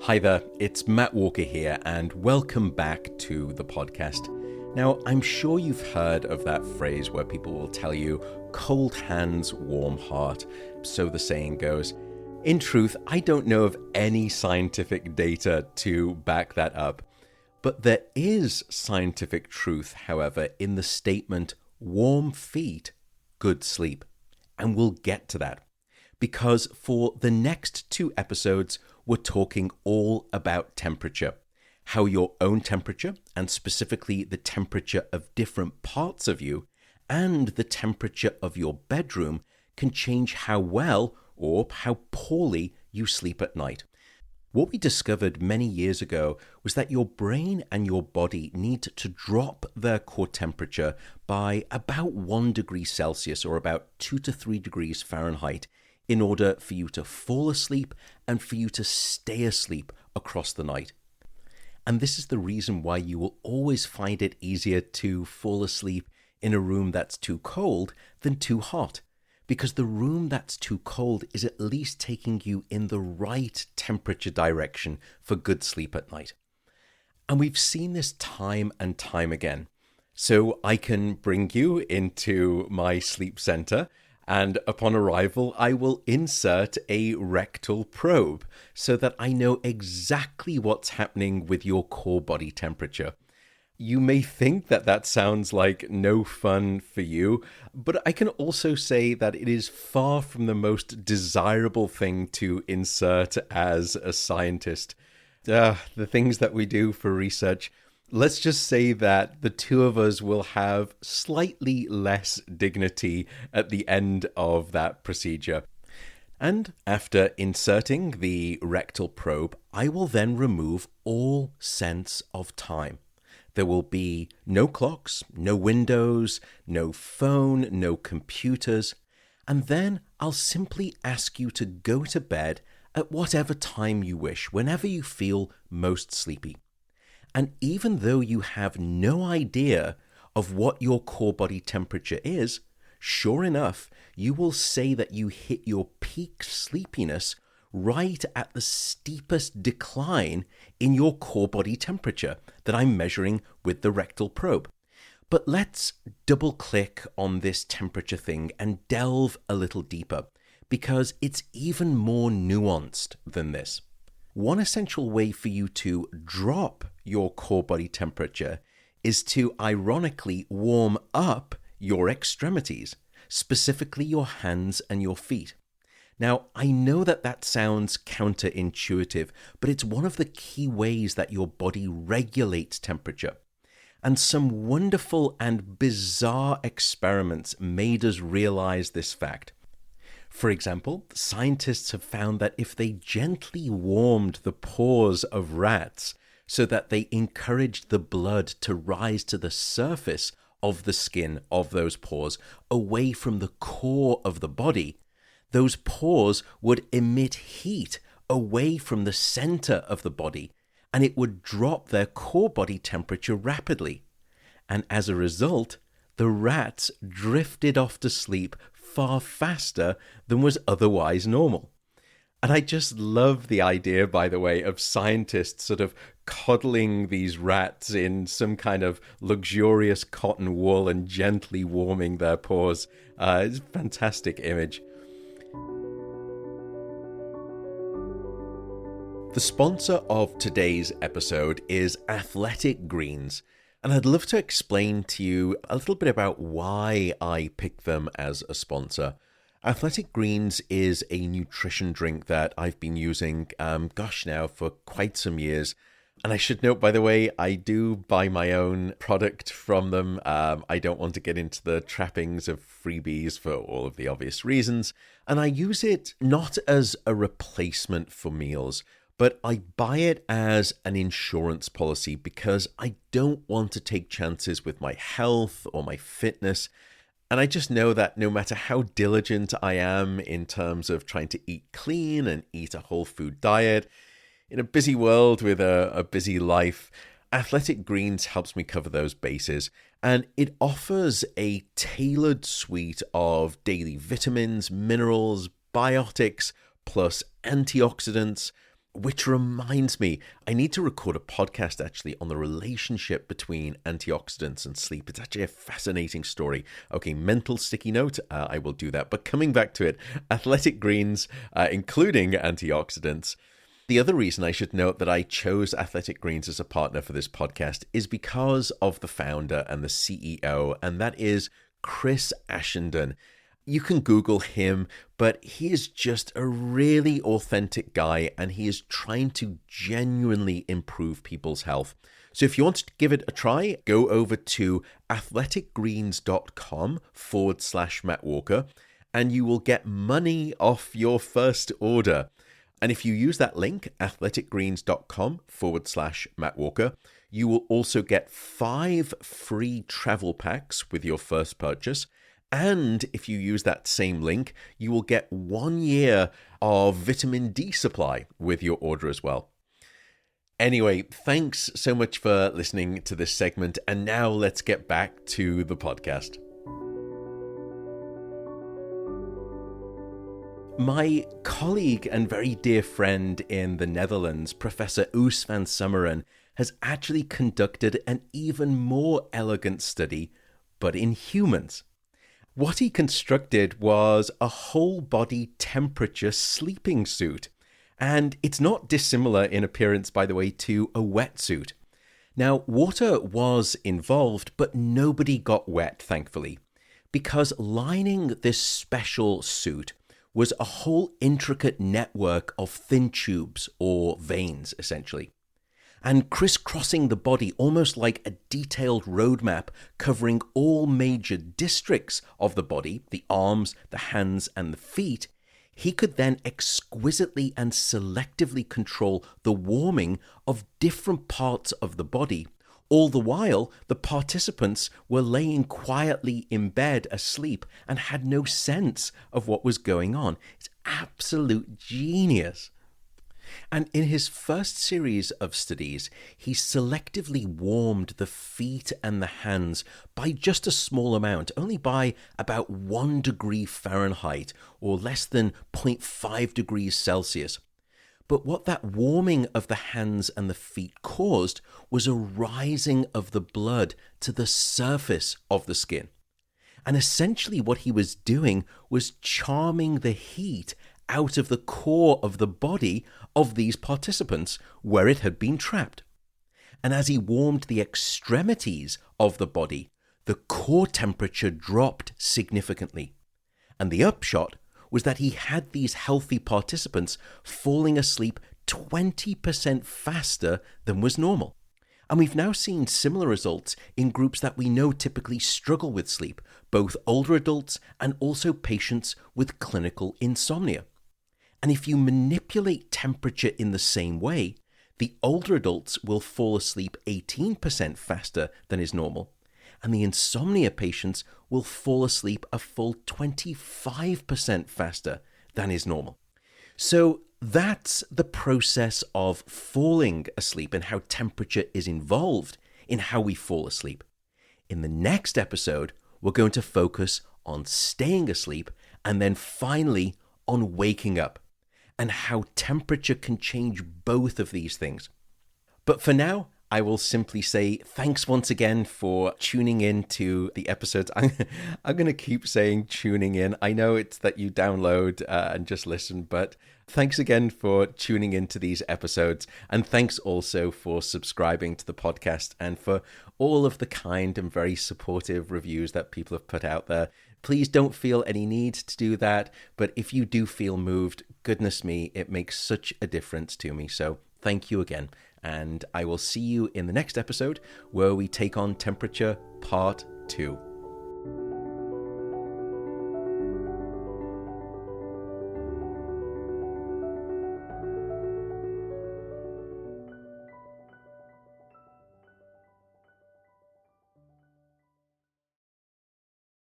Hi there, it's Matt Walker here, and welcome back to the podcast. Now, I'm sure you've heard of that phrase where people will tell you, cold hands, warm heart, so the saying goes. In truth, I don't know of any scientific data to back that up. But there is scientific truth, however, in the statement, warm feet, good sleep. And we'll get to that. Because for the next 2 episodes, we're talking all about temperature. How your own temperature, and specifically the temperature of different parts of you, and the temperature of your bedroom can change how well or how poorly you sleep at night. What we discovered many years ago was that your brain and your body need to drop their core temperature by about 1 degree Celsius or about 2 to 3 degrees Fahrenheit in order for you to fall asleep and for you to stay asleep across the night. And this is the reason why you will always find it easier to fall asleep in a room that's too cold than too hot. Because the room that's too cold is at least taking you in the right temperature direction for good sleep at night. And we've seen this time and time again. So I can bring you into my sleep center, and upon arrival, I will insert a rectal probe so that I know exactly what's happening with your core body temperature. You may think that that sounds like no fun for you, but I can also say that it is far from the most desirable thing to insert as a scientist. The things that we do for research, let's just say that the two of us will have slightly less dignity at the end of that procedure. And after inserting the rectal probe, I will then remove all sense of time. There will be no clocks, no windows, no phone, no computers, and then I'll simply ask you to go to bed at whatever time you wish, whenever you feel most sleepy. And even though you have no idea of what your core body temperature is, sure enough, you will say that you hit your peak sleepiness right at the steepest decline in your core body temperature that I'm measuring with the rectal probe. But let's double click on this temperature thing and delve a little deeper, because it's even more nuanced than this. One essential way for you to drop your core body temperature is to ironically warm up your extremities, specifically your hands and your feet. Now, I know that that sounds counterintuitive, but it's one of the key ways that your body regulates temperature. And some wonderful and bizarre experiments made us realize this fact. For example, scientists have found that if they gently warmed the paws of rats so that they encouraged the blood to rise to the surface of the skin of those paws away from the core of the body, those paws would emit heat away from the center of the body, and it would drop their core body temperature rapidly. And as a result, the rats drifted off to sleep far faster than was otherwise normal. And I just love the idea, by the way, of scientists sort of coddling these rats in some kind of luxurious cotton wool and gently warming their paws. It's a fantastic image. The sponsor of today's episode is Athletic Greens, and I'd love to explain to you a little bit about why I picked them as a sponsor. Athletic Greens is a nutrition drink that I've been using, now for quite some years. And I should note, by the way, I do buy my own product from them. I don't want to get into the trappings of freebies for all of the obvious reasons. And I use it not as a replacement for meals, but I buy it as an insurance policy because I don't want to take chances with my health or my fitness. And I just know that no matter how diligent I am in terms of trying to eat clean and eat a whole food diet, in a busy world with a busy life, Athletic Greens helps me cover those bases. And it offers a tailored suite of daily vitamins, minerals, biotics, plus antioxidants, Which reminds me, I need to record a podcast actually on the relationship between antioxidants and sleep. It's actually a fascinating story. Okay, mental sticky note, I will do that. But coming back to it, athletic greens, including antioxidants. The other reason I should note that I chose Athletic Greens as a partner for this podcast is because of the founder and the CEO, and that is Chris Ashenden. You can Google him, but he is just a really authentic guy, and he is trying to genuinely improve people's health. So if you want to give it a try, go over to athleticgreens.com/Matt Walker, and you will get money off your first order. And if you use that link, athleticgreens.com/Matt Walker, you will also get 5 free travel packs with your first purchase. And if you use that same link, you will get 1 year of vitamin D supply with your order as well. Anyway, thanks so much for listening to this segment. And now let's get back to the podcast. My colleague and very dear friend in the Netherlands, Professor Oes van Summeren, has actually conducted an even more elegant study, but in humans. What he constructed was a whole body temperature sleeping suit. And it's not dissimilar in appearance, by the way, to a wetsuit. Now, water was involved, but nobody got wet, thankfully, because lining this special suit was a whole intricate network of thin tubes or veins, essentially, and crisscrossing the body almost like a detailed roadmap covering all major districts of the body, the arms, the hands, and the feet. He could then exquisitely and selectively control the warming of different parts of the body. All the while, the participants were laying quietly in bed asleep and had no sense of what was going on. It's absolute genius. And in his first series of studies, he selectively warmed the feet and the hands by just a small amount, only by about 1 degree Fahrenheit or less than 0.5 degrees Celsius. But what that warming of the hands and the feet caused was a rising of the blood to the surface of the skin. And essentially what he was doing was charming the heat out of the core of the body of these participants where it had been trapped. And as he warmed the extremities of the body, the core temperature dropped significantly. And the upshot was that he had these healthy participants falling asleep 20% faster than was normal. And we've now seen similar results in groups that we know typically struggle with sleep, both older adults and also patients with clinical insomnia. And if you manipulate temperature in the same way, the older adults will fall asleep 18% faster than is normal, and the insomnia patients will fall asleep a full 25% faster than is normal. So that's the process of falling asleep and how temperature is involved in how we fall asleep. In the next episode, we're going to focus on staying asleep and then finally on waking up and how temperature can change both of these things. But for now, I will simply say thanks once again for tuning in to the episodes. I'm going to keep saying tuning in. I know it's that you download and just listen, but thanks again for tuning into these episodes. And thanks also for subscribing to the podcast and for all of the kind and very supportive reviews that people have put out there. Please don't feel any need to do that. But if you do feel moved, goodness me, it makes such a difference to me. So thank you again. And I will see you in the next episode where we take on temperature part 2.